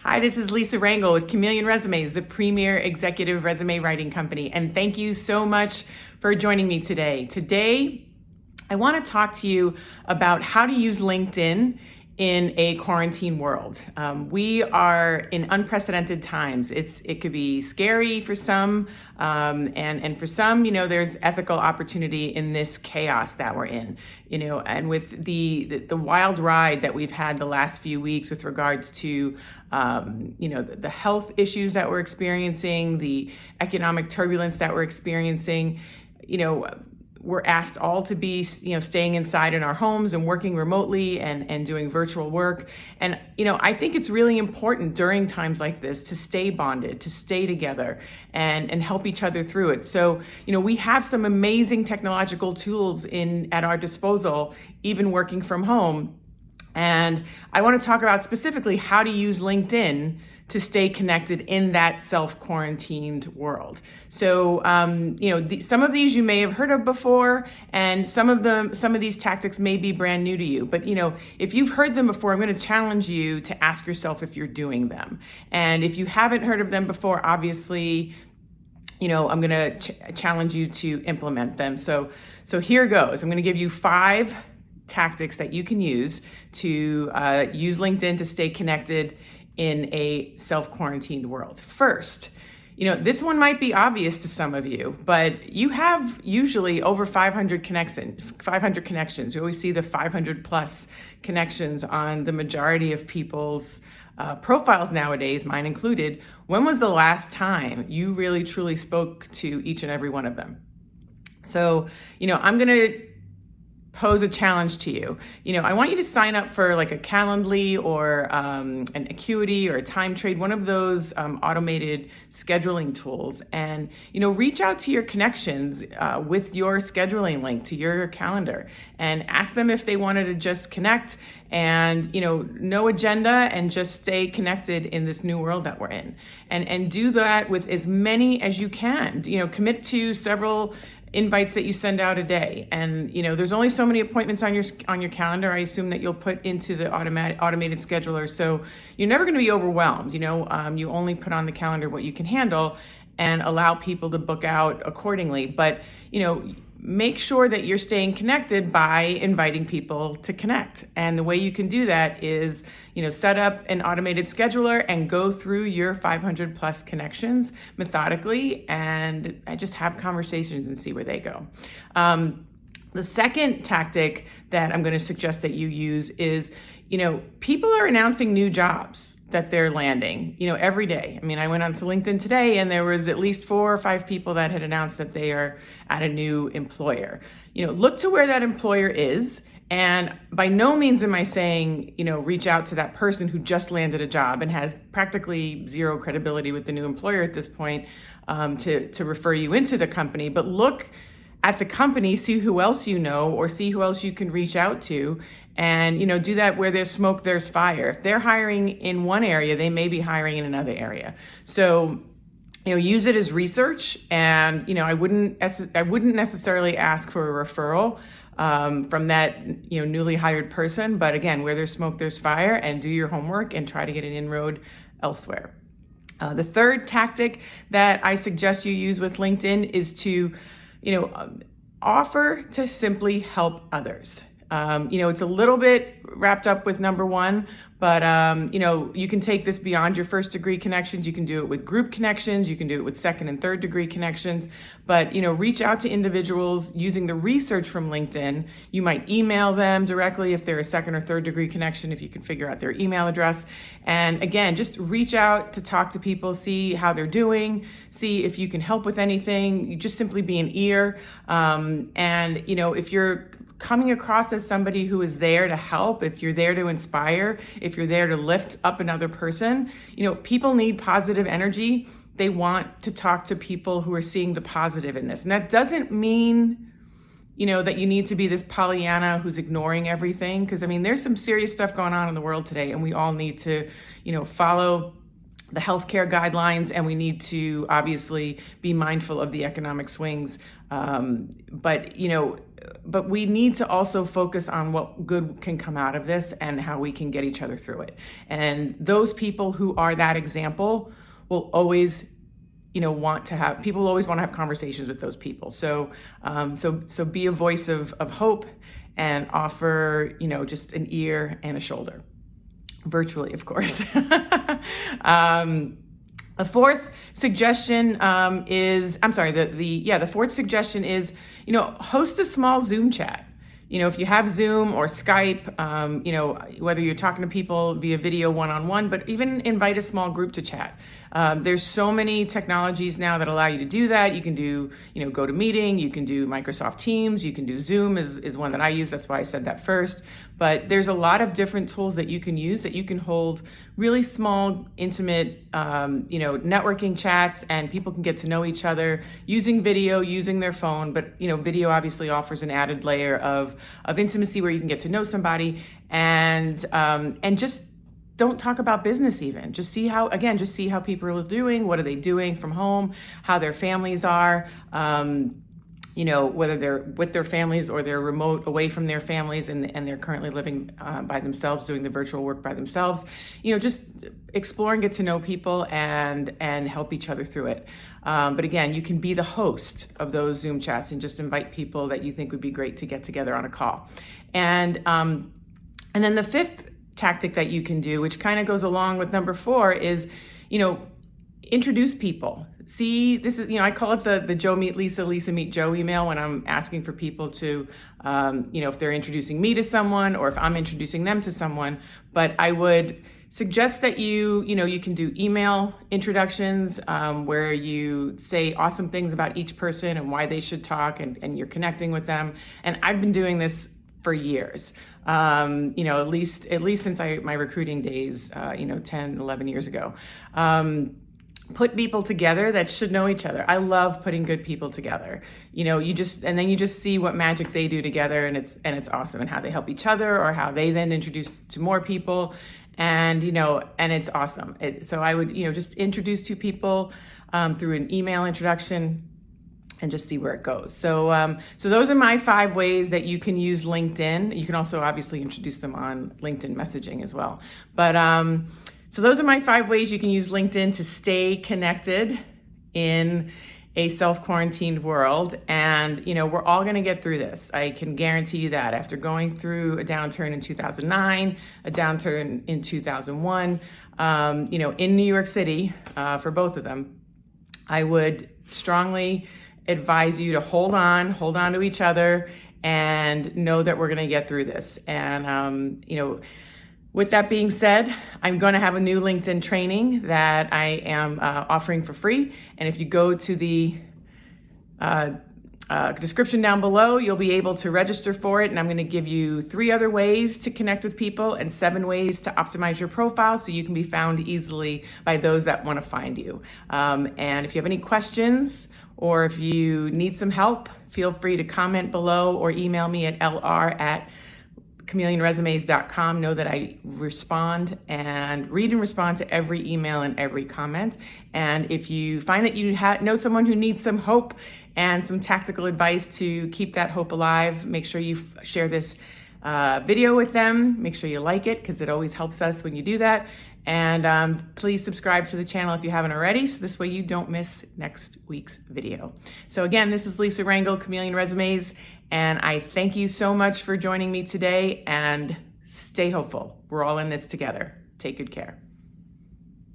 Hi, this is Lisa Rangel with Chameleon Resumes, the premier executive resume writing company. And thank you so much for joining me today. Today, I want to talk to you about how to use LinkedIn in a quarantine world. We are in unprecedented times. It could be scary for some, and for some, there's ethical opportunity in this chaos that we're in. And with the wild ride that we've had the last few weeks with regards to the health issues that we're experiencing, the economic turbulence that we're experiencing, we're asked all to be, staying inside in our homes and working remotely and doing virtual work. And, I think it's really important during times like this to stay bonded, to stay together and help each other through it. So, we have some amazing technological tools at our disposal, even working from home. And I want to talk about specifically how to use LinkedIn to stay connected in that self-quarantined world. So, some of these you may have heard of before, and some of these tactics may be brand new to you. But, if you've heard them before, I'm going to challenge you to ask yourself if you're doing them. And if you haven't heard of them before, obviously, I'm going to challenge you to implement them. So here goes. I'm going to give you 5 tactics that you can use to use LinkedIn to stay connected in a self-quarantined world. First, this one might be obvious to some of you, but you have usually over 500 connections. We always see the 500 plus connections on the majority of people's profiles nowadays, mine included. When was the last time you really truly spoke to each and every one of them? So, I'm going to pose a challenge to you. I want you to sign up for like a Calendly or an Acuity or a Time Trade, one of those automated scheduling tools, and reach out to your connections with your scheduling link to your calendar and ask them if they wanted to just connect and no agenda and just stay connected in this new world that we're in, and do that with as many as you can. Commit to several invites that you send out a day, and there's only so many appointments on your calendar. I assume that you'll put into the automated scheduler, so you're never going to be overwhelmed. You only put on the calendar what you can handle and allow people to book out accordingly. But make sure that you're staying connected by inviting people to connect. And the way you can do that is, set up an automated scheduler and go through your 500 plus connections methodically and just have conversations and see where they go. The second tactic that I'm going to suggest that you use is, people are announcing new jobs that they're landing, every day. I mean, I went onto LinkedIn today and there was at least 4 or 5 people that had announced that they are at a new employer. Look to where that employer is. And by no means am I saying, reach out to that person who just landed a job and has practically zero credibility with the new employer at this point, to refer you into the company. But look at the company, see who else or see who else you can reach out to, and do that where there's smoke, there's fire. If they're hiring in one area, they may be hiring in another area. So use it as research, and I wouldn't necessarily ask for a referral from that newly hired person. But again, where there's smoke, there's fire, and do your homework and try to get an inroad elsewhere. The third tactic that I suggest you use with LinkedIn is to offer to simply help others. It's a little bit wrapped up with number 1, but you can take this beyond your first degree connections. You can do it with group connections. You can do it with second and third degree connections. But reach out to individuals using the research from LinkedIn. You might email them directly if they're a second or third degree connection, if you can figure out their email address. And again, just reach out to talk to people, see how they're doing, see if you can help with anything. You just simply be an ear. And if you're coming across as somebody who is there to help, if you're there to inspire, if you're there to lift up another person, people need positive energy. They want to talk to people who are seeing the positive in this. And that doesn't mean, that you need to be this Pollyanna who's ignoring everything. Because there's some serious stuff going on in the world today, and we all need to, follow the healthcare guidelines, and we need to obviously be mindful of the economic swings. But but we need to also focus on what good can come out of this and how we can get each other through it. And those people who are that example will always, people always want to have conversations with those people. So be a voice of hope and offer, just an ear and a shoulder, virtually, of course. The fourth suggestion the fourth suggestion is, host a small Zoom chat. If you have Zoom or Skype, whether you're talking to people via video one-on-one, but even invite a small group to chat. There's so many technologies now that allow you to do that. You can do, GoToMeeting, you can do Microsoft Teams, you can do Zoom is one that I use. That's why I said that first. But there's a lot of different tools that you can use that you can hold really small, intimate, networking chats, and people can get to know each other using video, using their phone. But, video obviously offers an added layer of intimacy where you can get to know somebody and just don't talk about business even. Just see how people are doing, what are they doing from home, how their families are, whether they're with their families or they're remote away from their families and they're currently living by themselves, doing the virtual work by themselves. Just explore and get to know people and help each other through it. But again, you can be the host of those Zoom chats and just invite people that you think would be great to get together on a call. And then the fifth tactic that you can do, which kind of goes along with number 4, is, introduce people. See, this is, I call it the Joe meet Lisa, Lisa meet Joe email when I'm asking for people to, if they're introducing me to someone or if I'm introducing them to someone. But I would suggest that you can do email introductions where you say awesome things about each person and why they should talk and you're connecting with them. And I've been doing this for years, at least since my recruiting days, 10, 11 years ago. Put people together that should know each other. I love putting good people together. You just see what magic they do together, and it's awesome, and how they help each other or how they then introduce to more people, and it's awesome. So I would just introduce 2 people through an email introduction and just see where it goes. So those are my 5 ways that you can use LinkedIn. You can also obviously introduce them on LinkedIn messaging as well. But so those are my 5 ways you can use LinkedIn to stay connected in a self-quarantined world. And, we're all going to get through this. I can guarantee you that. After going through a downturn in 2009, a downturn in 2001, in New York City, for both of them, I would strongly advise you to hold on to each other and know that we're going to get through this. And, with that being said, I'm going to have a new LinkedIn training that I am offering for free. And if you go to the description down below, you'll be able to register for it. And I'm going to give you 3 other ways to connect with people and 7 ways to optimize your profile so you can be found easily by those that want to find you. And if you have any questions or if you need some help, feel free to comment below or email me at lr@chameleonresumes.com. Know that I respond and read and respond to every email and every comment. And if you find that you know someone who needs some hope and some tactical advice to keep that hope alive, make sure you share this video with them. Make sure you like it, because it always helps us when you do that. And please subscribe to the channel if you haven't already, so this way you don't miss next week's video. So again, this is Lisa Rangel, Chameleon Resumes, and I thank you so much for joining me today, and stay hopeful. We're all in this together. Take good care.